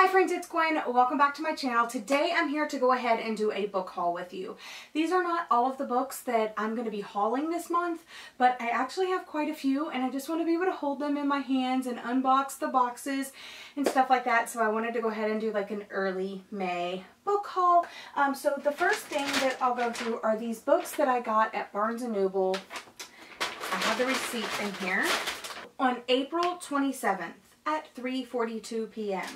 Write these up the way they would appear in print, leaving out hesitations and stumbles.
Hi friends, it's Gwen. Welcome back to my channel. Today I'm here to go ahead and do a book haul with you. These are not all of the books that I'm going to be hauling this month, but I actually have quite a few and I just want to be able to hold them in my hands and unbox the boxes and stuff like that. So I wanted to go ahead and do like an early May book haul. So the first thing that I'll go through are these books that I got at Barnes & Noble. I have the receipt in here. On April 27th at 3:42 p.m.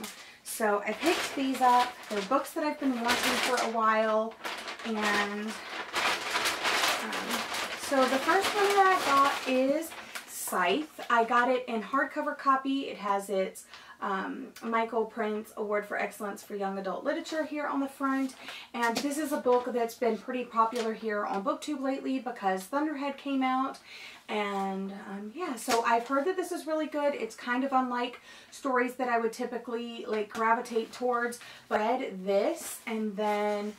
So I picked these up. They're books that I've been wanting for a while. And so the first one that I got is Scythe. I got it in hardcover copy. It has its Michael Prince Award for Excellence for Young Adult Literature here on the front. And this is a book that's been pretty popular here on BookTube lately because Thunderhead came out. And yeah, so I've heard that this is really good. It's kind of unlike stories that I would typically like gravitate towards. But I read this and then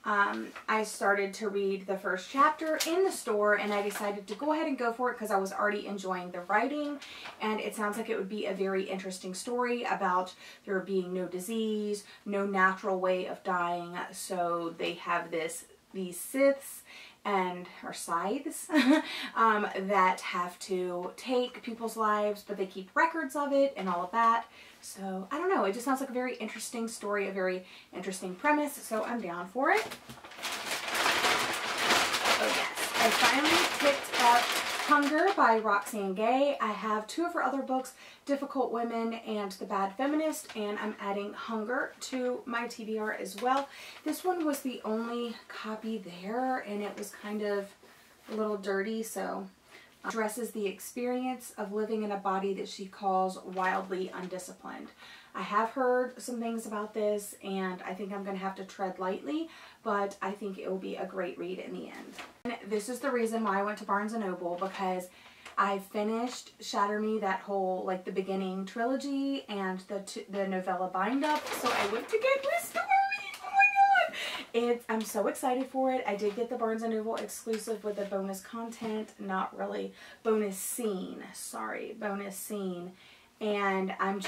I started to read the first chapter in the store and I decided to go ahead and go for it because I was already enjoying the writing, and it sounds like it would be a very interesting story about there being no disease, no natural way of dying. So they have these Siths or scythes that have to take people's lives, but they keep records of it and all of that. So I don't know, it just sounds like a very interesting story, a very interesting premise, so I'm down for it. Oh yes, I finally picked up Hunger by Roxane Gay. I have two of her other books, Difficult Women and The Bad Feminist, and I'm adding Hunger to my TBR as well. This one was the only copy there, and it was kind of a little dirty, so addresses the experience of living in a body that she calls wildly undisciplined. I have heard some things about this, and I think I'm going to have to tread lightly, but I think it will be a great read in the end. And this is the reason why I went to Barnes & Noble, because I finished Shatter Me, that whole, like, the beginning trilogy, and the novella bind-up, so I went to get this story. I'm so excited for it. I did get the Barnes & Noble exclusive with the bonus content, not really, bonus scene, sorry, bonus scene. And I'm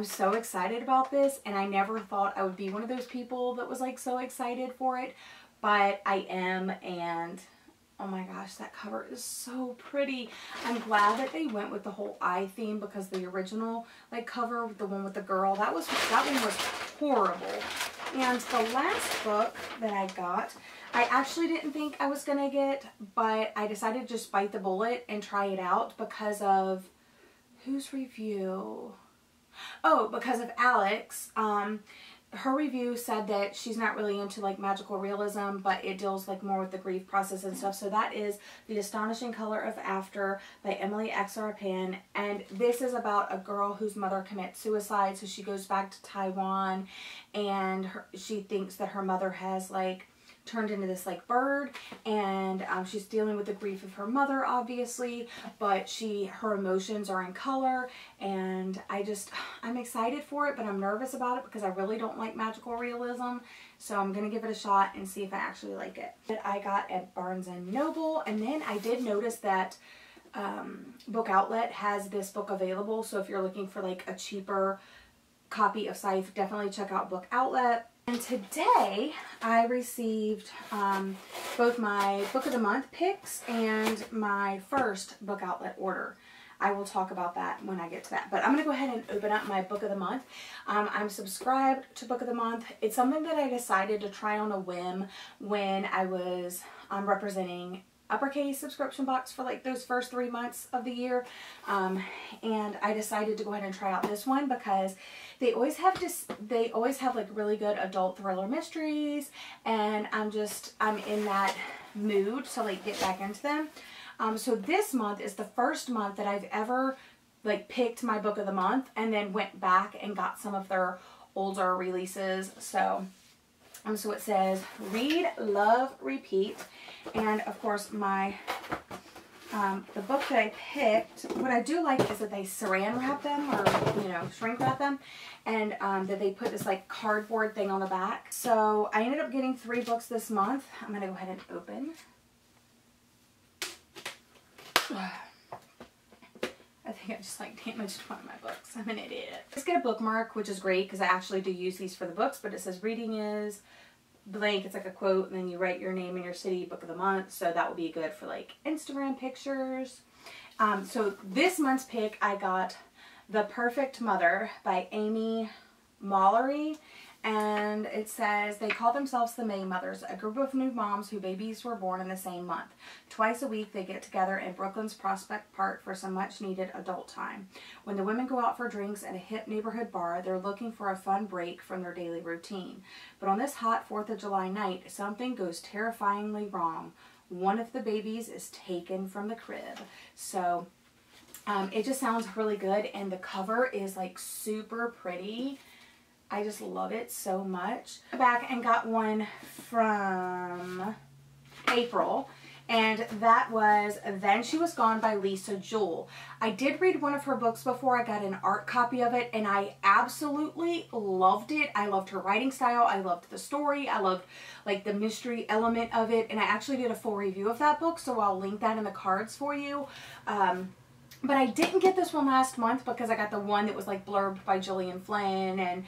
so excited about this, and I never thought I would be one of those people that was like so excited for it, but I am, and oh my gosh, that cover is so pretty. I'm glad that they went with the whole eye theme, because the original like cover, the one with the girl, that one was horrible. And the last book that I got, I actually didn't think I was going to get, but I decided to just bite the bullet and try it out because of, whose review? Oh, because of Alex. Her review said that she's not really into like magical realism, but it deals like more with the grief process and stuff. So that is The Astonishing Color of After by Emily Axarapan. And this is about a girl whose mother commits suicide. So she goes back to Taiwan, and she thinks that her mother has like turned into this like bird, and she's dealing with the grief of her mother, obviously, but her emotions are in color, and I'm excited for it, but I'm nervous about it because I really don't like magical realism, so I'm gonna give it a shot and see if I actually like it. That I got at Barnes & Noble. And then I did notice that Book Outlet has this book available, so if you're looking for like a cheaper copy of Scythe, definitely check out Book Outlet. And today I received both my Book of the Month picks and my first Book Outlet order. I will talk about that when I get to that. But I'm going to go ahead and open up my Book of the Month. I'm subscribed to Book of the Month. It's something that I decided to try on a whim when I was representing Uppercase subscription box for like those first 3 months of the year, and I decided to go ahead and try out this one because they always have like really good adult thriller mysteries, and I'm in that mood to like get back into them. So this month is the first month that I've ever like picked my Book of the Month and then went back and got some of their older releases. So it says Read, Love, Repeat. And of course the book that I picked, what I do like is that they saran wrap them, or shrink wrap them, and that they put this like cardboard thing on the back. So I ended up getting 3 books this month. I'm going to go ahead and open. I think I just like damaged one of my books. I'm an idiot. Let's get a bookmark, which is great because I actually do use these for the books, but it says reading is blank. It's like a quote, and then you write your name and your city, book of the month. So that would be good for like Instagram pictures. So this month's pick, I got The Perfect Mother by Amy Mallory. And it says, they call themselves the May Mothers, a group of new moms whose babies were born in the same month. Twice a week, they get together in Brooklyn's Prospect Park for some much-needed adult time. When the women go out for drinks at a hip neighborhood bar, they're looking for a fun break from their daily routine. But on this hot 4th of July night, something goes terrifyingly wrong. One of the babies is taken from the crib. So, it just sounds really good, and the cover is like super pretty. I just love it so much. I went back and got one from April, and that was Then She Was Gone by Lisa Jewell. I did read one of her books before. I got an art copy of it, and I absolutely loved it. I loved her writing style. I loved the story. I loved like the mystery element of it, and I actually did a full review of that book, so I'll link that in the cards for you. But I didn't get this one last month because I got the one that was like blurbed by Gillian Flynn and,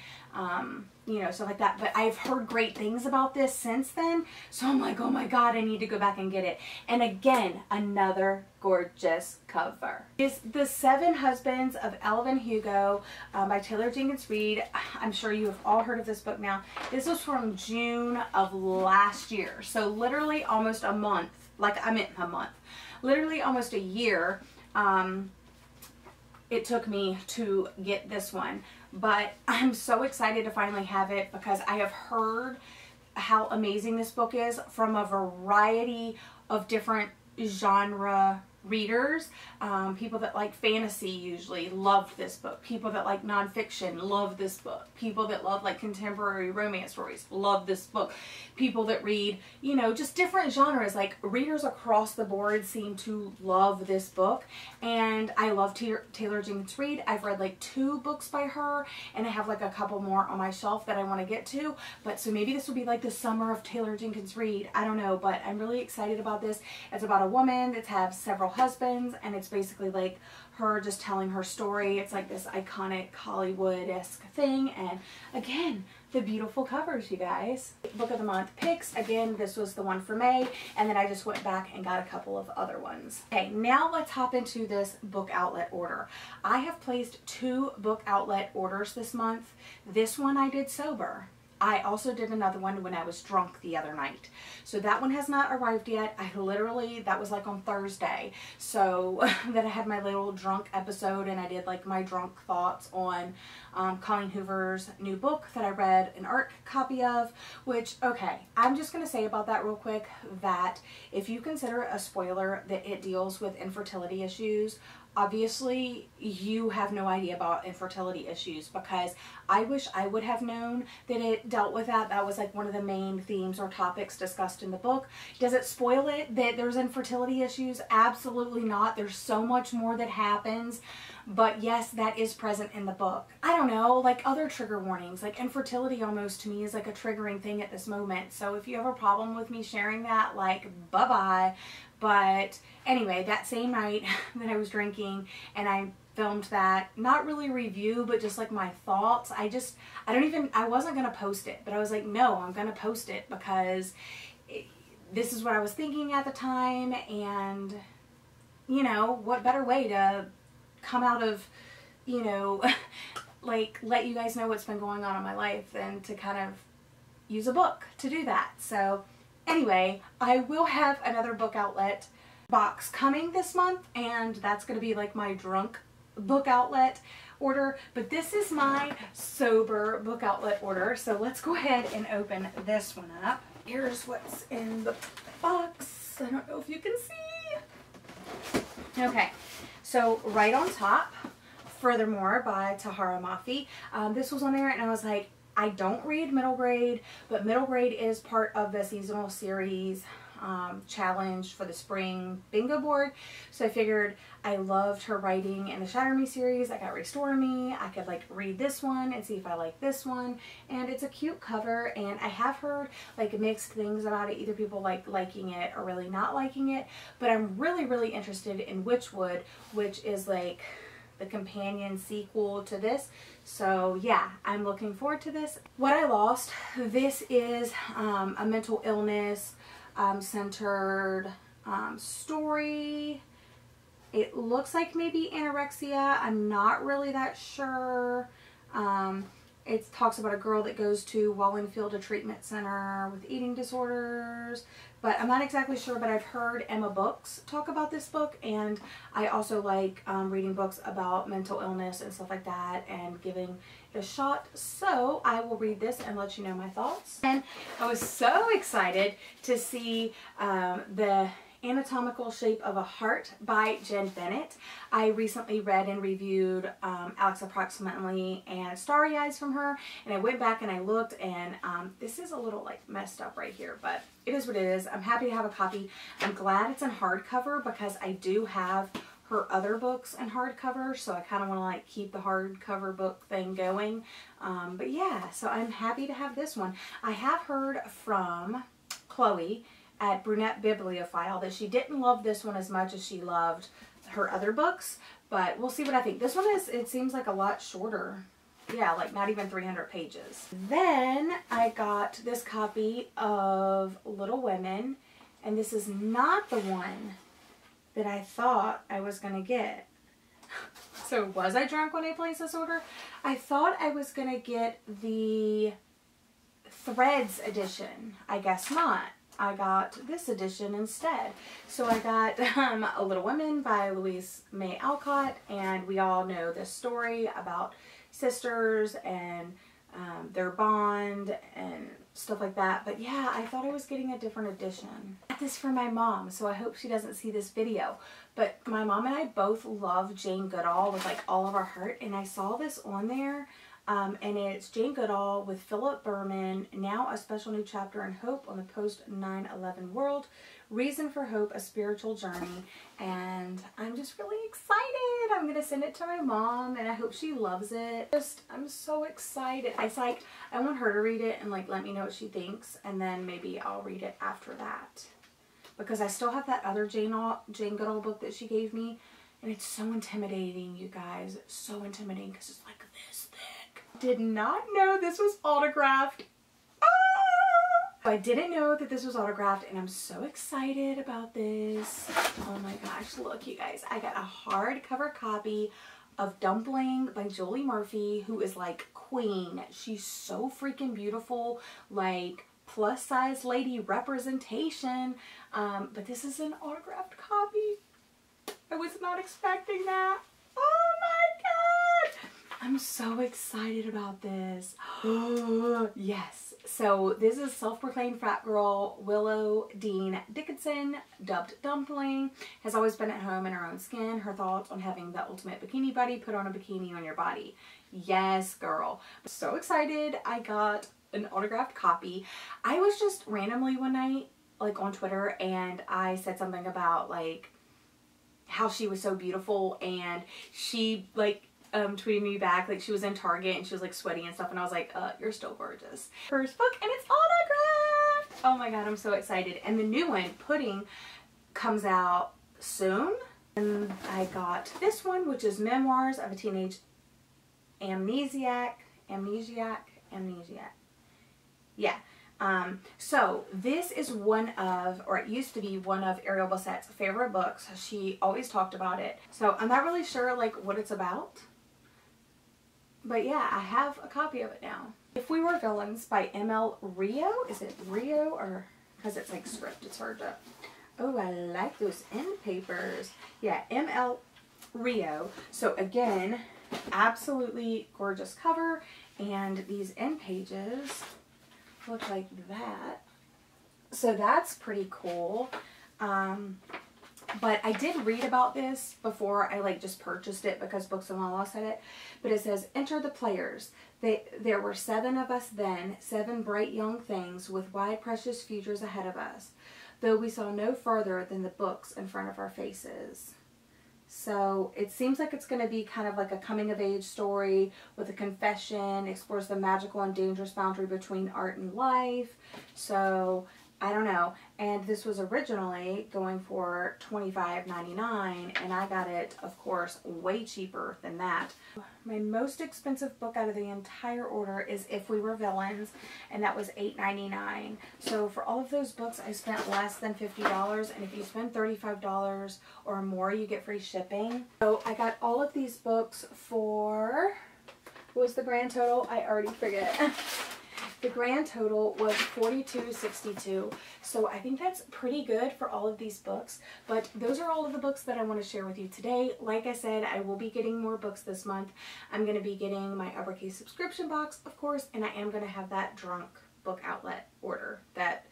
you know, stuff like that. But I've heard great things about this since then. So I'm like, oh my God, I need to go back and get it. And again, another gorgeous cover. Is The Seven Husbands of Evelyn Hugo by Taylor Jenkins Reid. I'm sure you have all heard of this book now. This was from June of last year. So literally almost a month. Like, I meant a month. Literally almost a year. It took me to get this one, but I'm so excited to finally have it because I have heard how amazing this book is from a variety of different genre readers. People that like fantasy usually love this book. People that like nonfiction love this book. People that love like contemporary romance stories love this book. People that read, you know, just different genres, like readers across the board seem to love this book. And I love Taylor Jenkins Reid. I've read like 2 books by her, and I have like a couple more on my shelf that I want to get to. But so maybe this will be like the summer of Taylor Jenkins Reid. I don't know, but I'm really excited about this. It's about a woman that has several husbands, and it's basically like her just telling her story. It's like this iconic Hollywood-esque thing, and again, the beautiful covers, you guys. Book of the month picks. Again, this was the one for May, and then I just went back and got a couple of other ones. Okay, now let's hop into this book outlet order. I have placed 2 book outlet orders this month. This one I did sober. I also did another one when I was drunk the other night. So that one has not arrived yet. I literally, that was like on Thursday. So that I had my little drunk episode, and I did like my drunk thoughts on Colleen Hoover's new book that I read an art copy of, which, okay, I'm just going to say about that real quick that if you consider a spoiler that it deals with infertility issues, obviously you have no idea about infertility issues, because I wish I would have known that it dealt with that. That was like one of the main themes or topics discussed in the book. Does it spoil it that there's infertility issues? Absolutely not. There's so much more that happens. But yes, that is present in the book. I don't know, like other trigger warnings, like infertility almost to me is like a triggering thing at this moment. So if you have a problem with me sharing that, like, bye-bye. But anyway, that same night that I was drinking and I filmed that, not really review, but just like my thoughts, I wasn't going to post it, but I was like, no, I'm going to post it because this is what I was thinking at the time, and you know, what better way to come out of, you know, like let you guys know what's been going on in my life than to kind of use a book to do that. So anyway, I will have another book outlet box coming this month, and that's going to be like my drunk book outlet order, but this is my sober book outlet order. So let's go ahead and open this one up. Here's what's in the box. I don't know if you can see. Okay, so right on top, Furthermore by Tahara Mafi. This was on there, and I was like, I don't read middle grade, but middle grade is part of the seasonal series challenge for the spring bingo board. So I figured I loved her writing in the Shatter Me series. I got Restore Me. I could like read this one and see if I like this one. And it's a cute cover, and I have heard like mixed things about it. Either people like liking it or really not liking it. But I'm really, really interested in Witchwood, which is like the companion sequel to this. So yeah, I'm looking forward to this. What I Lost, this is a mental illness centered story. It looks like maybe anorexia. I'm not really that sure. It talks about a girl that goes to Wallingfield, a treatment center with eating disorders. But I'm not exactly sure, but I've heard Emma Books talk about this book. And I also like reading books about mental illness and stuff like that and giving it a shot. So I will read this and let you know my thoughts. And I was so excited to see the Anatomical Shape of a Heart by Jen Bennett. I recently read and reviewed Alex Approximately and Starry Eyes from her, and I went back and I looked, and this is a little like messed up right here, but it is what it is. I'm happy to have a copy. I'm glad it's in hardcover because I do have her other books in hardcover, so I kind of want to like keep the hardcover book thing going. But yeah, so I'm happy to have this one. I have heard from Chloe at Brunette Bibliophile that she didn't love this one as much as she loved her other books, but we'll see what I think. This one is, it seems like a lot shorter. Yeah, like not even 300 pages. Then I got this copy of Little Women, and this is not the one that I thought I was gonna get. So was I drunk when I placed this order? I thought I was gonna get the Threads edition. I guess not. I got this edition instead. So I got A Little Women by Louise May Alcott, and we all know this story about sisters and their bond and stuff like that. But yeah, I thought I was getting a different edition. I got this for my mom, so I hope she doesn't see this video. But my mom and I both love Jane Goodall with like all of our heart, and I saw this on there. And it's Jane Goodall with Philip Berman, Now a Special New Chapter in Hope on the Post 9/11 World, Reason for Hope, A Spiritual Journey. And I'm just really excited. I'm going to send it to my mom, and I hope she loves it. I'm so excited. I want her to read it and like let me know what she thinks, and then maybe I'll read it after that. Because I still have that other Jane Goodall book that she gave me, and it's so intimidating, you guys. So intimidating because it's like this thick. Did not know this was autographed. I didn't know that this was autographed, and I'm so excited about this. Oh my gosh, look you guys. I got a hardcover copy of Dumpling by Julie Murphy, who is like queen. She's so freaking beautiful, like plus size lady representation. But this is an autographed copy. I was not expecting that. Oh my god! I'm so excited about this. Yes. So this is self-proclaimed frat girl Willow Dean Dickinson, dubbed Dumpling, has always been at home in her own skin. Her thoughts on having the ultimate bikini buddy, put on a bikini on your body. Yes, girl. I'm so excited I got an autographed copy. I was just randomly one night, like on Twitter, and I said something about like how she was so beautiful, and she like tweeted me back like she was in Target and she was like sweaty and stuff, and I was like, you're still gorgeous. First book, and it's autographed. Oh my god, I'm so excited. And the new one, Pudding, comes out soon. And I got this one, which is Memoirs of a Teenage Amnesiac. Yeah. So this is one of, or it used to be one of Ariel Bassette's favorite books. She always talked about it. So I'm not really sure like what it's about. But yeah, I have a copy of it now. If We Were Villains by M.L. Rio. Is it Rio or, because it's like script, it's hard to, oh, I like those end papers. Yeah, M.L. Rio. So again, absolutely gorgeous cover, and these end pages look like that. So that's pretty cool. But I did read about this before I like just purchased it because Books of Law said it. But it says, enter the players. There were 7 of us then, 7 bright young things with wide precious futures ahead of us, though we saw no further than the books in front of our faces. So it seems like it's going to be kind of like a coming of age story with a confession, explores the magical and dangerous boundary between art and life. So I don't know. And this was originally going for $25.99, and I got it, of course, way cheaper than that. My most expensive book out of the entire order is If We Were Villains, and that was $8.99. So for all of those books, I spent less than $50, and if you spend $35 or more, you get free shipping. So I got all of these books for, what was the grand total? I already forget. The grand total was $42.62, so I think that's pretty good for all of these books. But those are all of the books that I want to share with you today. Like I said, I will be getting more books this month. I'm going to be getting my Uppercase subscription box, of course, and I am going to have that Drunk book outlet order that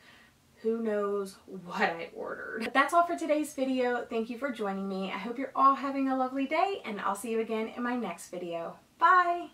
who knows what I ordered. But that's all for today's video. Thank you for joining me. I hope you're all having a lovely day, and I'll see you again in my next video. Bye!